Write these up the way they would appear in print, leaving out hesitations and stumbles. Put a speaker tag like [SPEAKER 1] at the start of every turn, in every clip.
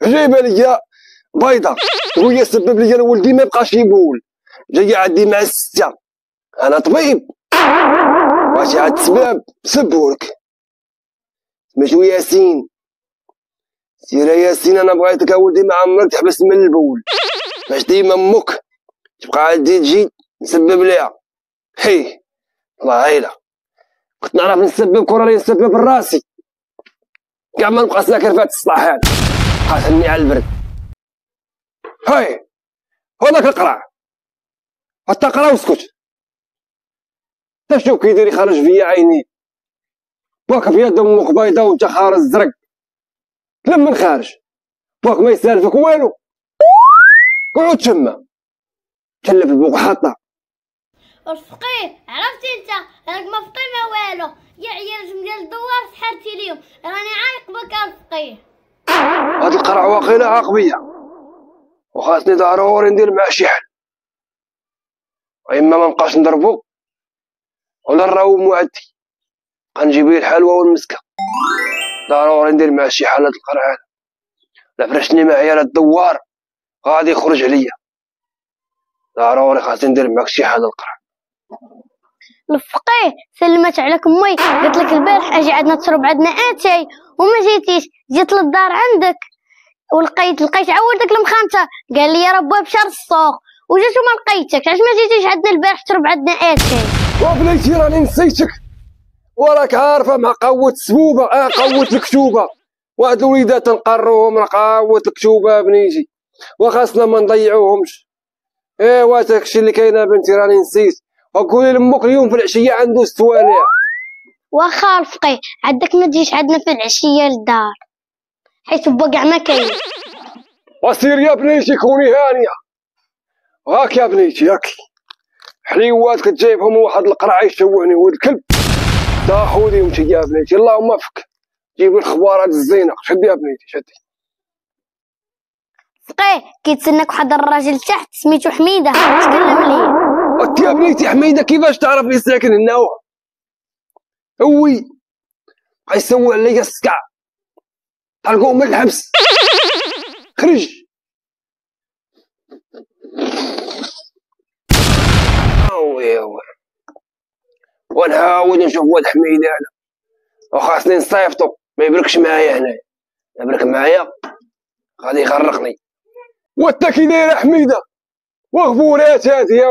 [SPEAKER 1] جايبه ليا بيضه وهي سبب لي انا ولدي ما يبقاش يبول. جايه عندي مع السته، انا طبيب واش هاد السباب سبولك. سميتو ياسين. سير ياسين، انا بغيتك اولدي مع عمرك تحبس من البول، باش ديما امك تبقى عندي تجي نسبب ليها. حي الله عايله، كنت نعرف نسبب كون راني نسبب راسي، كاع ما نبقى ساكن في هاد الصحان قاتلني على البرد. هاي هذاك القرع، حتى قرا واسكت. تا شوف كيدير يخرج فيا عيني، واك في يد امك بيضا وانت خارج زرق. لما نخارج واك ما يسالفك والو، قعد تما تلف البوق حاطه.
[SPEAKER 2] الفقيه عرفتي انت راك ما فقيه ما والو، يا عيالكم ديال الدوار سحرتي ليهم، راني عايق بك الفقيه.
[SPEAKER 1] هاد القرع واقيلا عاقبيه وخاصني ضروري ندير معاه شي حل، اما ما نبقاش نضربو ولا نراو معدي غنجيب ليه الحلوى والمسكه. ضروري ندير معاه شي حل. هاد القرع هذا لا فرشتني مع عيال الدوار غادي يخرج عليا، ضروري خاصني ندير معاك شي حل. القرع
[SPEAKER 2] الفقيه سلمت عليك امي، قلت لك البارح اجي عندنا تشرب عندنا اتاي وما جيتيش، جيت للدار عندك ولقيت عودك المخانته، قال لي يا ربي بشر السوق وجيت وما لقيتك، علاش ما جيتيش عندنا البارح تشرب عندنا اتاي؟
[SPEAKER 1] وبنيتي راني نسيتك وراك عارفه مع قوه السبوبه قوه الكتوبه، واحد الوليدات نقروهم راه قوه الكتوبه بنيتي وخاصنا ما نضيعوهمش. ايوا داكشي اللي كاين بنتي راني نسيت. وقولي لامك اليوم في العشيه عنده استواليه.
[SPEAKER 2] واخا الفقيه عندك ما تجيش عندنا في العشيه للدار حيت با كاع ما كاين.
[SPEAKER 1] وسير يا بنيتي كوني هانيه. هاك يا بنيتي هاك حليوات كتجايبهم واحد القرع يشوهني ولد الكلب. تا خذي وانت يا بنيتي اللهم فك، جيبي الخبارات الزينه. شدي يا بنيتي شدي.
[SPEAKER 2] فقيه كيتسناك واحد الراجل تحت سميتو حميده، تكلم ليه.
[SPEAKER 1] انت يا بنيتي حميده كيفاش تعرف لي ساكن هنا هو؟ وي غيسوي عليا السكع، طلقوه من الحبس. خرج. وي ونحاول نشوف واد حميده هذا وخاصني نصيفطو ما يبركش معايا هنايا، يبرك معايا غادي يغرقني. وانت كي داير حميده وغبورات هادي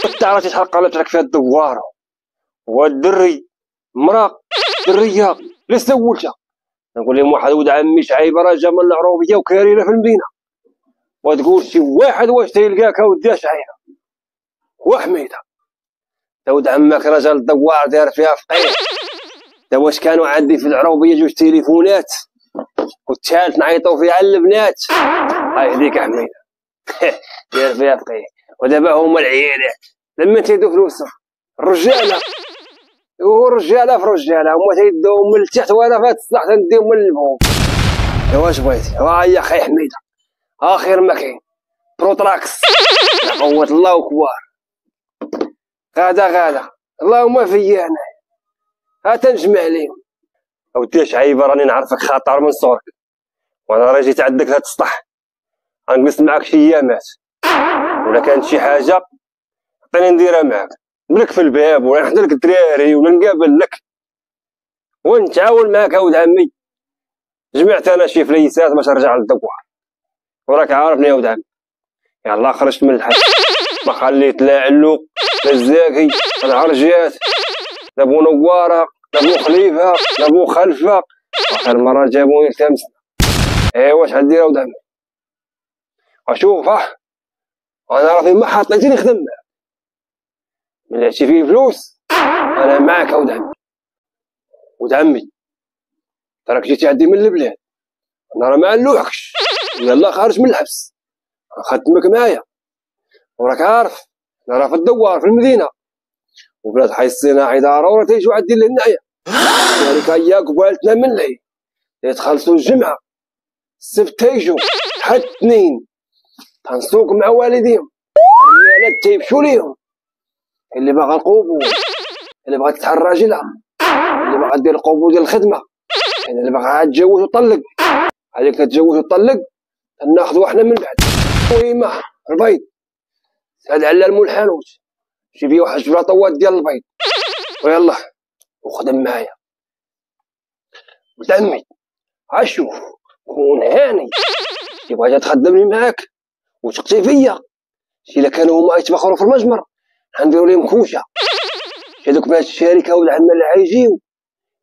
[SPEAKER 1] انت عرفتي شحال قالت لك في الدواره والدري مرا دريه اللي سولتها. نقول لهم واحد ولد عمي شعيبه راه جا من العروبيه وكاريله في المدينه، وتقول شي واحد واش تيلقاك اودي شعيبه وحميده. تا ولد عمك رجل الدوار داير فيها فقيه. تا واش كانوا عندي في العروبيه جوج تليفونات والثالث نعيطو فيه على البنات. هاي هذيك حميده داير فيها فقيه. ودابا هما العيالات لما تيدو فلوسهم الرجاله والرجاله في رجاله هما تيدوهم من التحت وانا فهاد الصلاح تنديهم من الفوق. واش بغيتي؟ ها هي خي حميده اخر ما كاين بروتراكس لا قوه الله كبار. غادا اللهم فيا هنايا ها تنجمع عليهم. اودي شعيبه راني نعرفك خاطر من صورك، وانا راه جيت عندك هاد السطح غنجلس معاك شي ايامات، ولا كانت شي حاجه عطيني نديرها معاك، نبلك في الباب ولا نحضر لك الدراري ولا نقابل لك ونتعاون معاك. اولد عمي جمعت انا شي فليسات باش نرجع للدوار، وراك عارفني يا ولد عمي. يلاه خرجت من الحبس ما خليت لا علوق لا الزاكي لا العرجات لا بو نواره لا بو خليفه لا بو خلفه. اخر مره جابوني لتمسنا. ايوا واش غدير اولد عمي؟ اشوف انا راه فين ما حطيتيني نخدم معاك، ملي عرفتي فيه فلوس انا معاك اولد عمي. ولد عمي راك جيتي عندي من البلاد، انا راه ما نلوحكش، يلا خارج من الحبس خدمك معايا، وراك عارف انا راه في الدوار في المدينه وبلاد حي الصناعي ضروري تيجيو عندي لهنايا. ذلك هي قبالتنا من العيد يتخلصوا الجمعه السبت تيجوا حد اثنين تنسوق مع والديهم، الرجالات تيمشوا ليهم، اللي باغا القبول اللي باغا تتحل راجلها اللي باغا دير القبول ديال الخدمه اللي باغا تتجوز وطلق عليك تتزوج وتطلق ناخذو احنا من بعد. ويما البيض ساد على مول الحانوت جيبي واحد جبله طوات ديال البيض ويلا وخدم معايا. ولد عمي عشوف كون هاني تبغى تخدمني معاك وتقتي فيا. شي الا كانوا هما يتبخروا في المجمر غنديرو ليهم كوشه. شي هذوك بنات الشركه ولد عمنا اللي عايجيو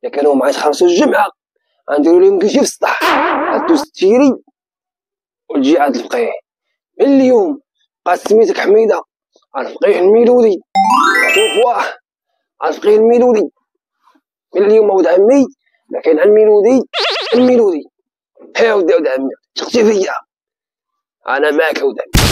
[SPEAKER 1] الا كانوا هما يتخلصوا الجمعه غنديرو ليهم كلشي في السطح. هادو ستيري وتجي عاد الفقيه. من اليوم بقات سميتك حميده الفقيه الميلودي. شوف واه الفقيه الميلودي من اليوم ولد عمي ما كاين عن الميلودي. ها ولد عمي تقتي فيا انا معاك ولد عمي.